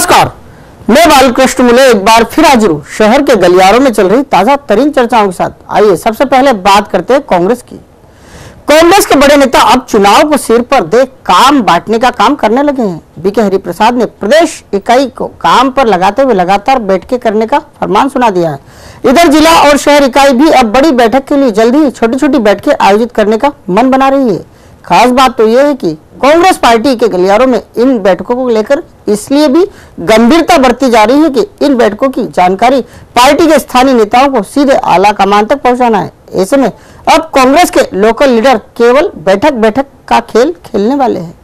नमस्कार, मैं बालकृष्ण मुले एक बार फिर हाजिर हूँ शहर के गलियारों में चल रही ताजा तरीन चर्चाओं के साथ। आइए सबसे पहले बात करते हैं कांग्रेस की। कांग्रेस के बड़े नेता अब चुनाव को सिर पर देख काम बांटने का काम करने लगे हैं। बीके हरिप्रसाद ने प्रदेश इकाई को काम पर लगाते हुए लगातार बैठकें करने का फरमान सुना दिया है। इधर जिला और शहर इकाई भी अब बड़ी बैठक के लिए जल्दी ही छोटी छोटी बैठकें आयोजित करने का मन बना रही है। खास बात तो यह है कि कांग्रेस पार्टी के गलियारों में इन बैठकों को लेकर इसलिए भी गंभीरता बरती जा रही है कि इन बैठकों की जानकारी पार्टी के स्थानीय नेताओं को सीधे आला कमान तक पहुंचाना है। ऐसे में अब कांग्रेस के लोकल लीडर केवल बैठक का खेल खेलने वाले हैं।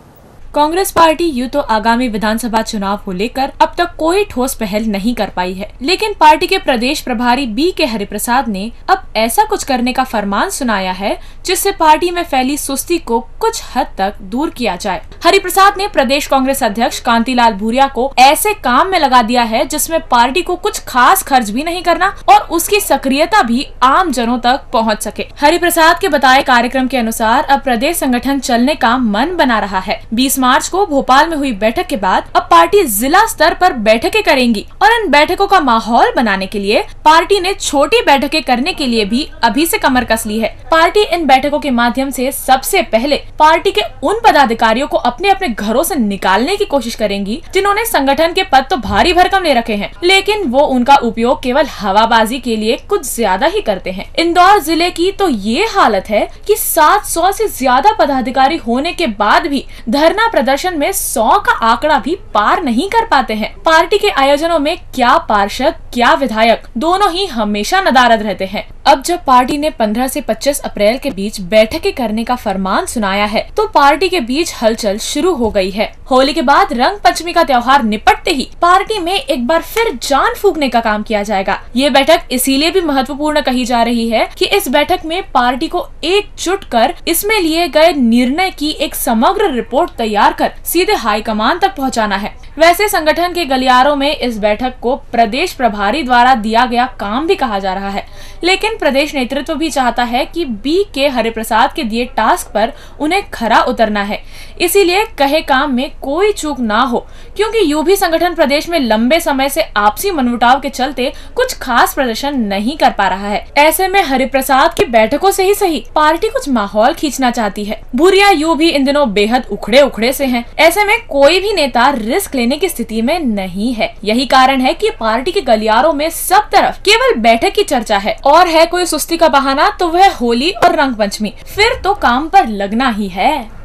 कांग्रेस पार्टी यूं तो आगामी विधानसभा चुनाव को लेकर अब तक कोई ठोस पहल नहीं कर पाई है, लेकिन पार्टी के प्रदेश प्रभारी बीके हरिप्रसाद ने अब ऐसा कुछ करने का फरमान सुनाया है जिससे पार्टी में फैली सुस्ती को कुछ हद तक दूर किया जाए। हरिप्रसाद ने प्रदेश कांग्रेस अध्यक्ष कांतिलाल भूरिया को ऐसे काम में लगा दिया है जिसमें पार्टी को कुछ खास खर्च भी नहीं करना और उसकी सक्रियता भी आम जनों तक पहुँच सके। हरिप्रसाद के बताए कार्यक्रम के अनुसार अब प्रदेश संगठन चलने का मन बना रहा है। 20 मार्च को भोपाल में हुई बैठक के बाद अब पार्टी जिला स्तर पर बैठकें करेंगी और इन बैठकों का माहौल बनाने के लिए पार्टी ने छोटी बैठकें करने के लिए भी अभी से कमर कस ली है। पार्टी इन बैठकों के माध्यम से सबसे पहले पार्टी के उन पदाधिकारियों को अपने अपने घरों से निकालने की कोशिश करेंगी जिन्होंने संगठन के पद तो भारी भरकम ले रखे हैं, लेकिन वो उनका उपयोग केवल हवाबाजी के लिए कुछ ज्यादा ही करते हैं। इंदौर जिले की तो ये हालत है कि 700 से ज्यादा पदाधिकारी होने के बाद भी धरना प्रदर्शन में 100 का आंकड़ा भी पार नहीं कर पाते हैं। पार्टी के आयोजनों में क्या पार्षद क्या विधायक दोनों ही हमेशा नदारद रहते हैं। अब जब पार्टी ने 15 से 25 अप्रैल के बीच बैठकें करने का फरमान सुनाया है तो पार्टी के बीच हलचल शुरू हो गई है। होली के बाद रंग पंचमी का त्योहार निपटते ही पार्टी में एक बार फिर जान फूंकने का काम किया जाएगा। ये बैठक इसीलिए भी महत्वपूर्ण कही जा रही है कि इस बैठक में पार्टी को एकजुट कर इसमें लिए गए निर्णय की एक समग्र रिपोर्ट तैयार कर सीधे हाईकमान तक पहुंचाना है। वैसे संगठन के गलियारों में इस बैठक को प्रदेश प्रभारी द्वारा दिया गया काम भी कहा जा रहा है, लेकिन प्रदेश नेतृत्व भी चाहता है कि बीके हरिप्रसाद के दिए टास्क पर उन्हें खरा उतरना है। इसीलिए कहे काम में कोई चूक ना हो, क्योंकि यूं भी संगठन प्रदेश में लंबे समय से आपसी मनमुटाव के चलते कुछ खास प्रदर्शन नहीं कर पा रहा है। ऐसे में हरिप्रसाद की बैठकों से ही सही पार्टी कुछ माहौल खींचना चाहती है। भूरिया यूं भी इन दिनों बेहद उखड़े से हैं। ऐसे में कोई भी नेता रिस्क लेने की स्थिति में नहीं है। यही कारण है कि पार्टी के गलियारों में सब तरफ केवल बैठक की चर्चा है और है कोई सुस्ती का बहाना तो वह होली और रंग पंचमी, फिर तो काम पर लगना ही है।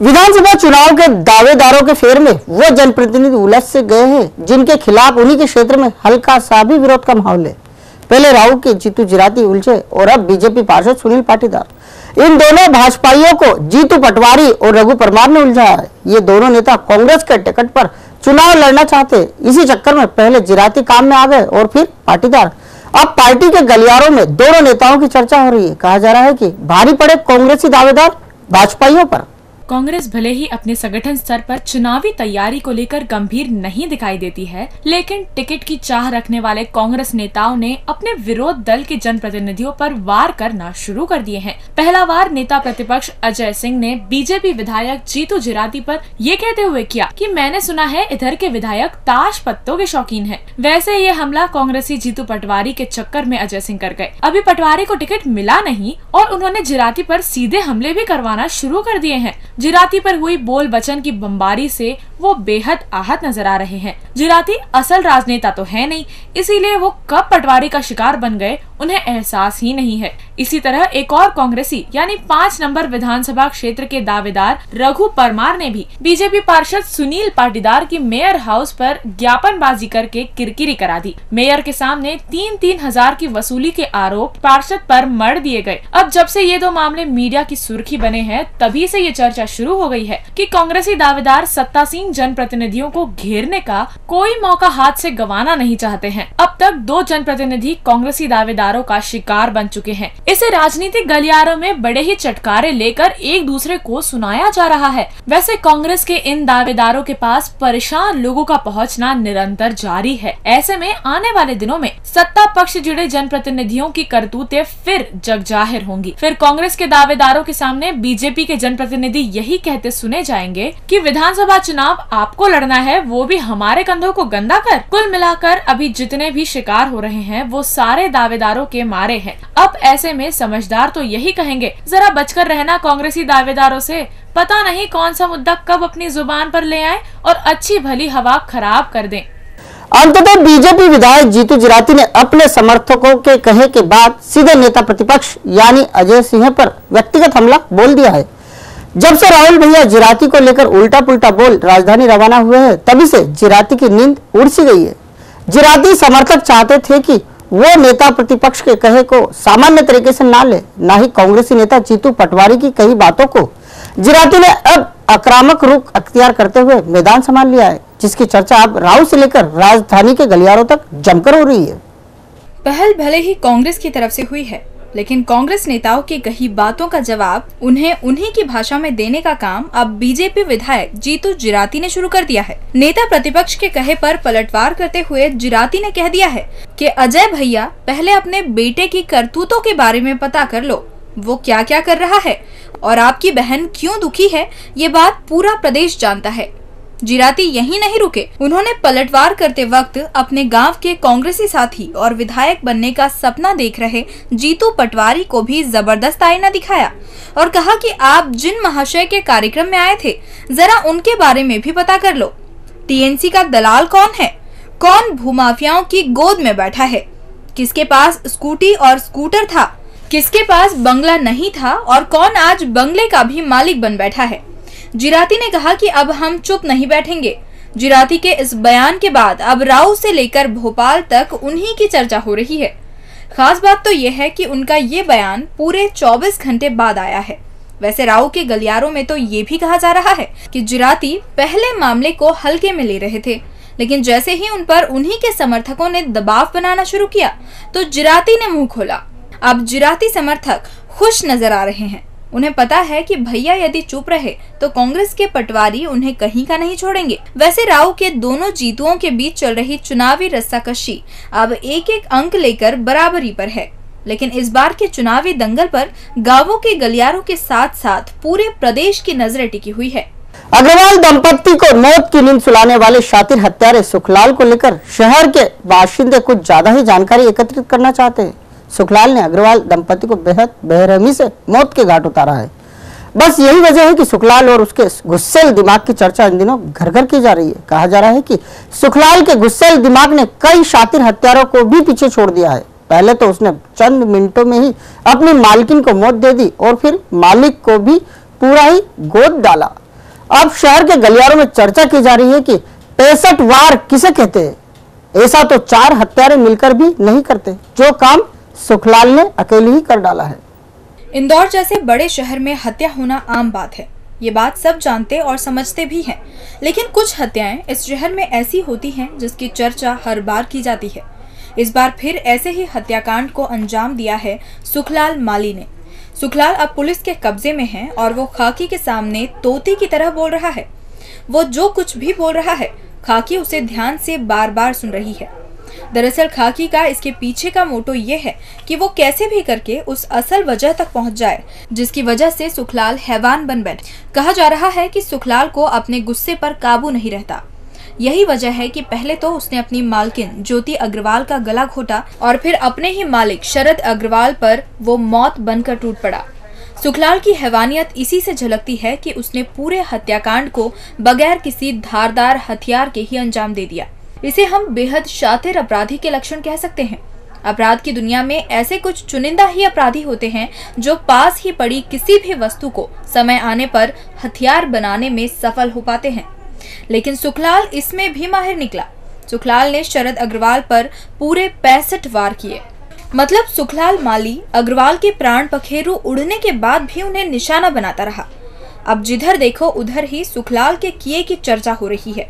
विधानसभा चुनाव के दावेदारों के फेर में वो जनप्रतिनिधि उलझ से गए हैं जिनके खिलाफ उन्हीं के क्षेत्र में हल्का सा भी विरोध का माहौल है। पहले राहु के जीतू जिराती उलझे और अब बीजेपी पार्षद सुनील पाटीदार। इन दोनों भाजपाइयों को जीतू पटवारी और रघु परमार ने उलझाया है। ये दोनों नेता कांग्रेस के टिकट पर चुनाव लड़ना चाहते। इसी चक्कर में पहले जिराती काम में आ गए और फिर पाटीदार। अब पार्टी के गलियारों में दोनों नेताओं की चर्चा हो रही है। कहा जा रहा है कि भारी पड़े कांग्रेसी दावेदार भाजपाइयों पर। कांग्रेस भले ही अपने संगठन स्तर पर चुनावी तैयारी को लेकर गंभीर नहीं दिखाई देती है, लेकिन टिकट की चाह रखने वाले कांग्रेस नेताओं ने अपने विरोध दल के जनप्रतिनिधियों पर वार करना शुरू कर दिए हैं। पहला वार नेता प्रतिपक्ष अजय सिंह ने बीजेपी विधायक जीतू जिराती पर ये कहते हुए किया कि मैंने सुना है इधर के विधायक ताश पत्तों के शौकीन हैं। वैसे ये हमला कांग्रेसी जीतू पटवारी के चक्कर में अजय सिंह कर गए। अभी पटवारी को टिकट मिला नहीं और उन्होंने जिराती पर सीधे हमले भी करवाना शुरू कर दिए हैं। जिराती पर हुई बोल वचन की बमबारी से वो बेहद आहत नजर आ रहे हैं। जिराती असल राजनेता तो है नहीं, इसीलिए वो कब पटवारी का शिकार बन गए उन्हें एहसास ही नहीं है। इसी तरह एक और कांग्रेसी यानी 5 नंबर विधानसभा क्षेत्र के दावेदार रघु परमार ने भी बीजेपी पार्षद सुनील पाटीदार की मेयर हाउस पर ज्ञापनबाजी करके किरकिरी करा दी। मेयर के सामने 3-3 हजार की वसूली के आरोप पार्षद पर मढ़ दिए गए। अब जब से ये दो मामले मीडिया की सुर्खी बने हैं, तभी से ये चर्चा शुरू हो गई है कि कांग्रेसी दावेदार सत्तासीन जनप्रतिनिधियों को घेरने का कोई मौका हाथ से गंवाना नहीं चाहते हैं। अब तक 2 जनप्रतिनिधि कांग्रेसी दावेदारों का शिकार बन चुके हैं। इसे राजनीतिक गलियारों में बड़े ही चटकारे लेकर एक दूसरे को सुनाया जा रहा है। वैसे कांग्रेस के इन दावेदारों के पास परेशान लोगों का पहुंचना निरंतर जारी है। ऐसे में आने वाले दिनों में सत्ता पक्ष जुड़े जनप्रतिनिधियों की करतूतें फिर जग जाहिर होंगी। फिर कांग्रेस के दावेदारों के सामने बीजेपी के जनप्रतिनिधि यही कहते सुने जाएंगे कि विधानसभा चुनाव आपको लड़ना है, वो भी हमारे कंधों को गंदा कर। कुल मिलाकर अभी जितने भी शिकार हो रहे हैं वो सारे दावेदारों के मारे हैं। अब ऐसे में समझदार तो यही कहेंगे, जरा बचकर रहना कांग्रेसी दावेदारों से, पता नहीं कौन सा मुद्दा कब अपनी जुबान पर ले आए और अच्छी भली हवा खराब कर दें। अंततः बीजेपी विधायक जीतू जिराती ने अपने समर्थकों के कहे के बाद सीधे नेता प्रतिपक्ष यानी अजय सिंह पर व्यक्तिगत हमला बोल दिया है। जब से राहुल भैया जिराती को लेकर उल्टा पुल्टा बोल राजधानी रवाना हुए हैं, तभी से जिराती की नींद उड़ सी गई है। जिराती समर्थक चाहते थे कि वो नेता प्रतिपक्ष के कहे को सामान्य तरीके से ना ले, ना ही कांग्रेसी नेता जीतू पटवारी की कई बातों को। जिराती ने अब आक्रामक रुख अख्तियार करते हुए मैदान संभाल लिया है, जिसकी चर्चा अब राहुल से लेकर राजधानी के गलियारों तक जमकर हो रही है। पहल भले ही कांग्रेस की तरफ से हुई है, लेकिन कांग्रेस नेताओं की कही बातों का जवाब उन्हें उन्हीं की भाषा में देने का काम अब बीजेपी विधायक जीतू जिराती ने शुरू कर दिया है। नेता प्रतिपक्ष के कहे पर पलटवार करते हुए जिराती ने कह दिया है कि अजय भैया पहले अपने बेटे की करतूतों के बारे में पता कर लो, वो क्या क्या कर रहा है और आपकी बहन क्यों दुखी है, ये बात पूरा प्रदेश जानता है। जिराती यहीं नहीं रुके, उन्होंने पलटवार करते वक्त अपने गांव के कांग्रेसी साथी और विधायक बनने का सपना देख रहे जीतू पटवारी को भी जबरदस्त आईना दिखाया और कहा कि आप जिन महाशय के कार्यक्रम में आए थे, जरा उनके बारे में भी पता कर लो। टीएनसी का दलाल कौन है, कौन भूमाफियाओं की गोद में बैठा है, किसके पास स्कूटी और स्कूटर था, किसके पास बंगला नहीं था और कौन आज बंगले का भी मालिक बन बैठा है। जिराती ने कहा कि अब हम चुप नहीं बैठेंगे। जिराती के इस बयान के बाद अब राव से लेकर भोपाल तक उन्हीं की चर्चा हो रही है। खास बात तो यह है कि उनका ये बयान पूरे 24 घंटे बाद आया है। वैसे राव के गलियारों में तो ये भी कहा जा रहा है कि जिराती पहले मामले को हल्के में ले रहे थे, लेकिन जैसे ही उन पर उन्हीं के समर्थकों ने दबाव बनाना शुरू किया तो जिराती ने मुंह खोला। अब जिराती समर्थक खुश नजर आ रहे हैं। उन्हें पता है कि भैया यदि चुप रहे तो कांग्रेस के पटवारी उन्हें कहीं का नहीं छोड़ेंगे। वैसे राव के दोनों जीतुओं के बीच चल रही चुनावी रस्साकशी अब एक एक अंक लेकर बराबरी पर है, लेकिन इस बार के चुनावी दंगल पर गांवों के गलियारों के साथ साथ पूरे प्रदेश की नजरें टिकी हुई है। अग्रवाल दंपत्ति को मौत की नींद सुलाने वाले शातिर हत्यारे सुखलाल को लेकर शहर के बाशिंदे कुछ ज्यादा ही जानकारी एकत्रित करना चाहते हैं। सुखलाल ने अग्रवाल दंपति को बेहद बेरहमी से मौत के घाट उतारा है। बस यही वजह है कि सुखलाल और उसके गुस्सेल दिमाग की चर्चा इन दिनों घर घर की जा रही है। कहा जा रहा है कि सुखलाल के गुस्सेल दिमाग ने कई शातिर हत्यारों को भी पीछे छोड़ दिया है। पहले तो उसने चंद मिनटों में ही अपनी मालकिन को मौत दे दी और फिर मालिक को भी पूरा ही गोद डाला। अब शहर के गलियारों में चर्चा की जा रही है कि 65 वार किसे कहते हैं। ऐसा तो 4 हत्यारे मिलकर भी नहीं करते, जो काम सुखलाल ने अकेले ही कर डाला है। इंदौर जैसे बड़े शहर में हत्या होना आम बात है, ये बात सब जानते और समझते भी हैं। लेकिन कुछ हत्याएं इस शहर में ऐसी होती हैं जिसकी चर्चा हर बार की जाती है। इस बार फिर ऐसे ही हत्याकांड को अंजाम दिया है सुखलाल माली ने। सुखलाल अब पुलिस के कब्जे में है और वो खाकी के सामने तोते की तरह बोल रहा है। वो जो कुछ भी बोल रहा है, खाकी उसे ध्यान से बार बार सुन रही है। दरअसल खाकी का इसके पीछे का मोटो ये है कि वो कैसे भी करके उस असल वजह तक पहुंच जाए जिसकी वजह से सुखलाल हैवान बन बैठे। कहा जा रहा है कि सुखलाल को अपने गुस्से पर काबू नहीं रहता। यही वजह है कि पहले तो उसने अपनी मालकिन ज्योति अग्रवाल का गला घोटा और फिर अपने ही मालिक शरद अग्रवाल पर वो मौत बनकर टूट पड़ा। सुखलाल की हैवानियत इसी से झलकती है कि उसने पूरे हत्याकांड को बगैर किसी धारदार हथियार के ही अंजाम दे दिया। इसे हम बेहद शातिर अपराधी के लक्षण कह सकते हैं। अपराध की दुनिया में ऐसे कुछ चुनिंदा ही अपराधी होते हैं जो पास ही पड़ी किसी भी वस्तु को समय आने पर हथियार बनाने में सफल हो पाते हैं, लेकिन सुखलाल इसमें भी माहिर निकला। सुखलाल ने शरद अग्रवाल पर पूरे 65 वार किए। मतलब सुखलाल माली अग्रवाल के प्राण पखेरु उड़ने के बाद भी उन्हें निशाना बनाता रहा। अब जिधर देखो उधर ही सुखलाल के किए की चर्चा हो रही है।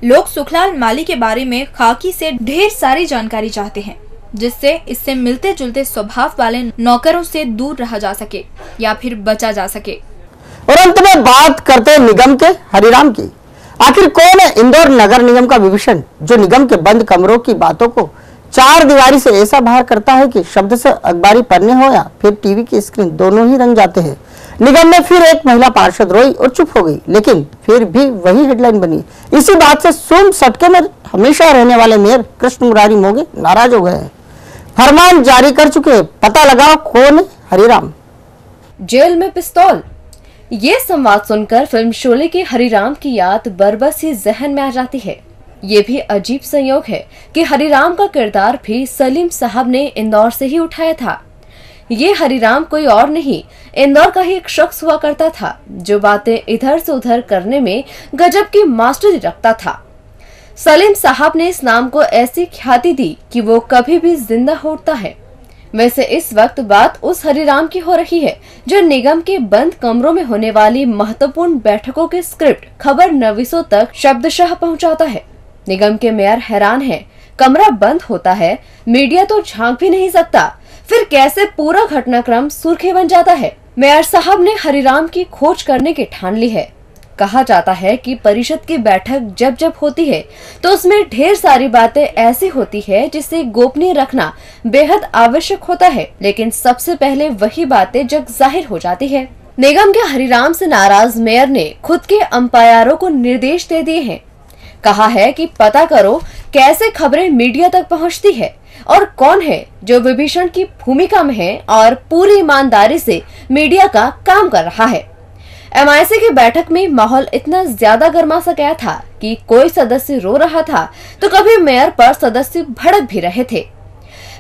लोग सुखलाल माली के बारे में खाकी से ढेर सारी जानकारी चाहते हैं। जिससे इससे मिलते जुलते स्वभाव वाले नौकरों से दूर रहा जा सके या फिर बचा जा सके। और अंत में बात करते हैं निगम के हरिराम की। आखिर कौन है इंदौर नगर निगम का विभीषण, जो निगम के बंद कमरों की बातों को चार दीवारी से ऐसा बाहर करता है कि शब्द से अखबारी पन्ने हो या फिर टीवी की स्क्रीन, दोनों ही रंग जाते हैं। निगम में फिर एक महिला पार्षद रोई और चुप हो गई, लेकिन फिर भी वही हेडलाइन बनी। इसी बात से सुम सटके में हमेशा रहने वाले मेयर कृष्ण मुरारी मोगे नाराज हो गए हैं। फरमान जारी कर चुके, पता लगाओ कौन है हरिराम। जेल में पिस्तौल, ये संवाद सुनकर फिल्म शोले के हरिराम की याद बरबस ही जहन में आ जाती है। ये भी अजीब संयोग है कि हरिराम का किरदार भी सलीम साहब ने इंदौर से ही उठाया था। ये हरिराम कोई और नहीं, इंदौर का ही एक शख्स हुआ करता था, जो बातें इधर से उधर करने में गजब की मास्टरी रखता था। सलीम साहब ने इस नाम को ऐसी ख्याति दी कि वो कभी भी जिंदा होता है। वैसे इस वक्त बात उस हरिराम की हो रही है, जो निगम के बंद कमरों में होने वाली महत्वपूर्ण बैठकों के स्क्रिप्ट खबर नवीसों तक शब्दशः पहुंचाता है। निगम के मेयर हैरान है, कमरा बंद होता है, मीडिया तो झांक भी नहीं सकता, फिर कैसे पूरा घटनाक्रम सुर्खी बन जाता है। मेयर साहब ने हरिराम की खोज करने की ठान ली है। कहा जाता है कि परिषद की बैठक जब जब होती है तो उसमें ढेर सारी बातें ऐसी होती है जिसे गोपनीय रखना बेहद आवश्यक होता है, लेकिन सबसे पहले वही बातें जग जाहिर हो जाती है। निगम के हरिराम से नाराज मेयर ने खुद के अंपायरों को निर्देश दे दिए हैं। कहा है कि पता करो कैसे खबरें मीडिया तक पहुंचती है और कौन है जो विभीषण की भूमिका में है और पूरी ईमानदारी से मीडिया का काम कर रहा है। MIC की बैठक में माहौल इतना ज्यादा गर्मा सा गया था कि कोई सदस्य रो रहा था तो कभी मेयर पर सदस्य भड़क भी रहे थे।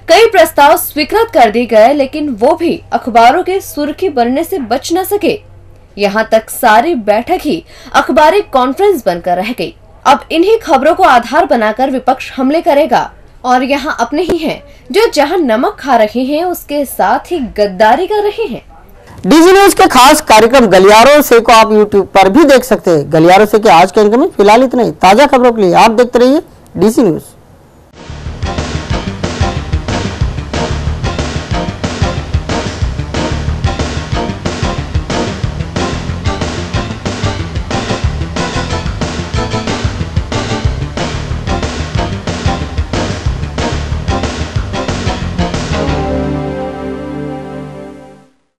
कई प्रस्ताव स्वीकृत कर दिए गए, लेकिन वो भी अखबारों के सुर्खी बनने से बच न सके। यहाँ तक सारी बैठक ही अखबारी कॉन्फ्रेंस बनकर रह गई। अब इन्हीं खबरों को आधार बनाकर विपक्ष हमले करेगा और यहाँ अपने ही हैं जो जहाँ नमक खा रहे हैं उसके साथ ही गद्दारी कर रहे हैं। डीजी न्यूज के खास कार्यक्रम गलियारों से को आप यूट्यूब पर भी देख सकते हैं। गलियारों से के आज के अंक में फिलहाल इतना ही। ताजा खबरों के लिए आप देखते रहिए डीसी न्यूज।